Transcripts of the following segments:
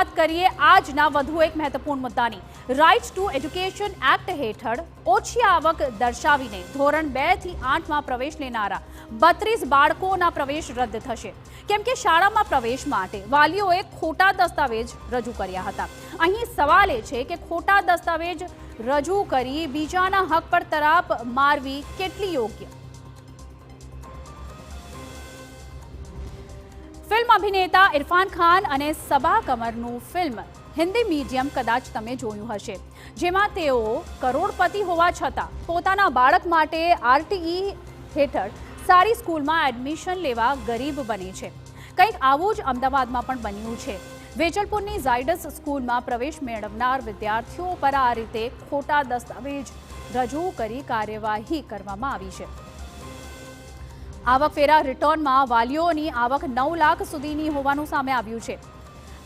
વાત કરીએ આજના વધુ એક મહત્વપૂર્ણ મુદ્દાની। રાઇટ ટુ એજ્યુકેશન એક્ટ હેઠળ ઓછી આવક દર્શાવીને ધોરણ 2 થી 8માં પ્રવેશ લેનારા 32 બાળકોના પ્રવેશ રદ થશે, કેમ કે શાળામાં પ્રવેશ માટે વાલીઓએ ખોટા દસ્તાવેજ રજૂ કર્યા હતા। અહીં સવાલ એ છે કે ખોટા દસ્તાવેજ રજૂ કરી બીજાના હક પર તરાપ મારવી કેટલી યોગ્ય? फिल्म अभिनेता इरफान खान અને सबा कमरનું ફિલ્મ હિન્દી મીડિયમ કદાચ તમે જોયું હશે, જેમાં તેઓ કરોડપતિ હોવા છતાં પોતાના બાળક માટે આરટીઈ હેઠળ સારી સ્કૂલમાં એડમિશન લેવા ગરીબ બને છે। કંઈક આવું જ અમદાવાદમાં પણ બન્યું છે। વેજલપુરની ઝાયડસ સ્કૂલમાં પ્રવેશ મેળવનાર વિદ્યાર્થીઓ પર આ રીતે ખોટા દસ્તાવેજ રજૂ કરી કાર્યવાહી કરવામાં આવી છે। આવકવેરા રિટર્નમાં વાલીઓની આવક 9 લાખ સુધીની હોવાનું સામે આવ્યું છે।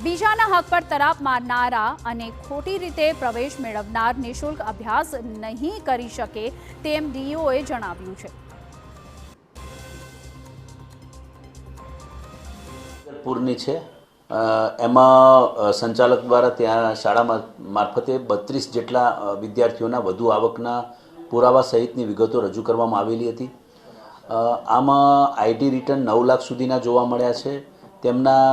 બીજાના હક પર તરાપ મારનારા અને ખોટી રીતે પ્રવેશ મેળવનાર નિઃશુલ્ક અભ્યાસ નહીં કરી શકે તેમ ડીઈઓએ જણાવ્યું છે। પૂરની છે એમાં સંચાલક દ્વારા ત્યાં શાળા મારફતે 32 જેટલા વિદ્યાર્થીઓના વધુ આવકના પુરાવા સહિતની વિગતો રજૂ કરવામાં આવેલી હતી। આમાં આઈટી રિટર્ન 9 લાખ સુધીના જોવા મળ્યા છે। તેમના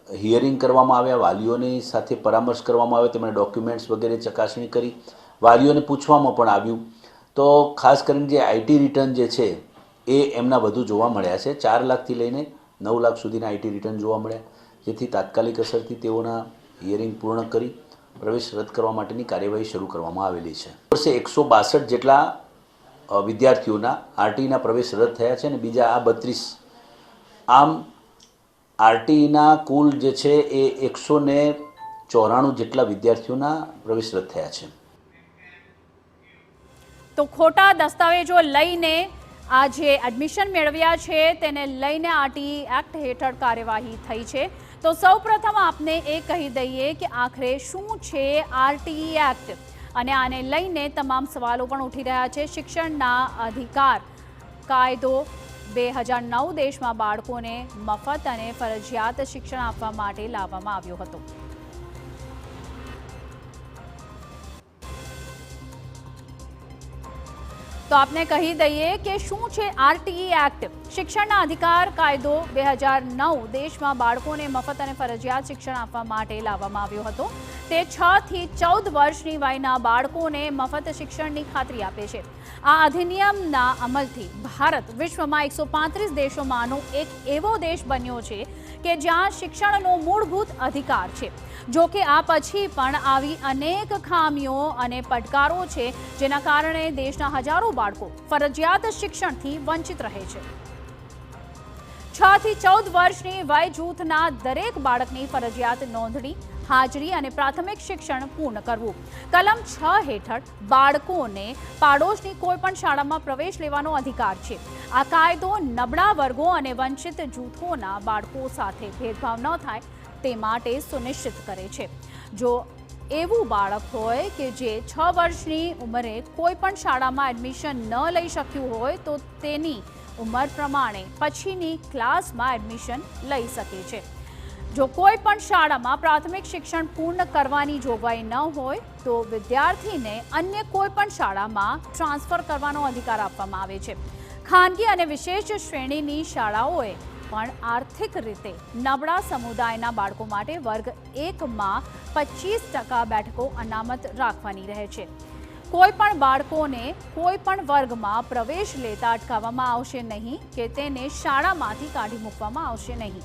હિયરિંગ કરવામાં આવ્યા, વાલીઓની સાથે પરામર્શ કરવામાં આવ્યો, તેમણે ડોક્યુમેન્ટ્સ વગેરે ચકાસણી કરી, વાલીઓને પૂછવામાં પણ આવ્યું। તો ખાસ કરીને જે આઈટી રિટર્ન જે છે એ એમના વધુ જોવા મળ્યા છે। 4 લાખથી લઈને 9 લાખ સુધીના આઈટી રિટર્ન જોવા મળ્યા, જેથી તાત્કાલિક અસરથી તેઓના હિયરિંગ પૂર્ણ કરી પ્રવેશ રદ કરવા માટેની કાર્યવાહી શરૂ કરવામાં આવેલી છે। વર્ષે 162 જેટલા વિદ્યાર્થીઓના આરટીઈના પ્રવેશ રદ થયા છે અને બીજા આ 32 આમ આરટીઈના કુલ જે છે એ 194 જેટલા વિદ્યાર્થીઓના પ્રવેશ રદ થયા છે। તો ખોટા દસ્તાવેજો લઈને આ જે એડમિશન મેળવ્યા છે તેને લઈને આરટીઈ એક્ટ હેઠળ કાર્યવાહી થઈ છે। તો સૌપ્રથમ આપને એ કહી દઈએ કે આખરે શું છે આરટીઈ એક્ટ અને આને લઈને તમામ સવાલો પણ ઉઠી રહ્યા છે। શિક્ષણના અધિકાર કાયદો 2009 દેશમાં બાળકોને મફત અને ફરજિયાત શિક્ષણ આપવા માટે લાવવામાં આવ્યો હતો। તો આપને કહી દઈએ કે શું છે આરટીઈ એક્ટ। શિક્ષણના અધિકાર કાયદો 2009 દેશમાં બાળકોને મફત અને ફરજિયાત શિક્ષણ આપવા માટે લાવવામાં આવ્યો હતો। તે 6 થી 14 વર્ષની વયના બાળકોને મફત શિક્ષણની ખાતરી આપે છે। આ અધિનિયમના અમલથી ભારત વિશ્વમાં 135 દેશોમાંનો એક એવો દેશ બન્યો છે કે જ્યાં શિક્ષણનો મૂળભૂત અધિકાર છે। જો કે આ પછી પણ આવી અનેક ખામીઓ અને પડકારો છે, જેના કારણે દેશના હજારો બાળકો ફરજિયાત શિક્ષણથી વંચિત રહે છે। 6 થી 14 વર્ષની વય જૂથના દરેક બાળકની ફરજિયાત નોંધણી, હાજરી અને પ્રાથમિક શિક્ષણ પૂર્ણ કરવું। કલમ 6 હેઠળ બાળકોને પાડોશની કોઈ પણ શાળામાં પ્રવેશ લેવાનો અધિકાર છે। આ કાયદો નબળા વર્ગો અને વંચિત જૂથોના બાળકો સાથે ભેદભાવ ન થાય તે માટે સુનિશ્ચિત કરે છે। જો એવું બાળક હોય કે જે 6 વર્ષની ઉંમરે કોઈ પણ શાળામાં એડમિશન ન લઈ શક્યું હોય તો તેની ઉંમર પ્રમાણે પછીની ક્લાસમાં એડમિશન લઈ શકે છે। જો કોઈ પણ શાળામાં પ્રાથમિક શિક્ષણ પૂર્ણ કરવાની જોગવાઈ ન હોય તો વિદ્યાર્થીને અન્ય કોઈ પણ શાળામાં ટ્રાન્સફર કરવાનો અધિકાર આપવામાં આવે છે। ખાનગી અને વિશેષ શ્રેણીની શાળાઓએ પણ આર્થિક રીતે નબળા સમુદાયના બાળકો માટે વર્ગ 1માં 25% બેઠકો અનામત રાખવાની રહે છે। કોઈ પણ બાળકોને કોઈ પણ વર્ગમાં પ્રવેશ લેતા અટકાવવામાં આવશે નહીં કે તેને શાળામાંથી કાઢી મૂકવામાં આવશે નહીં।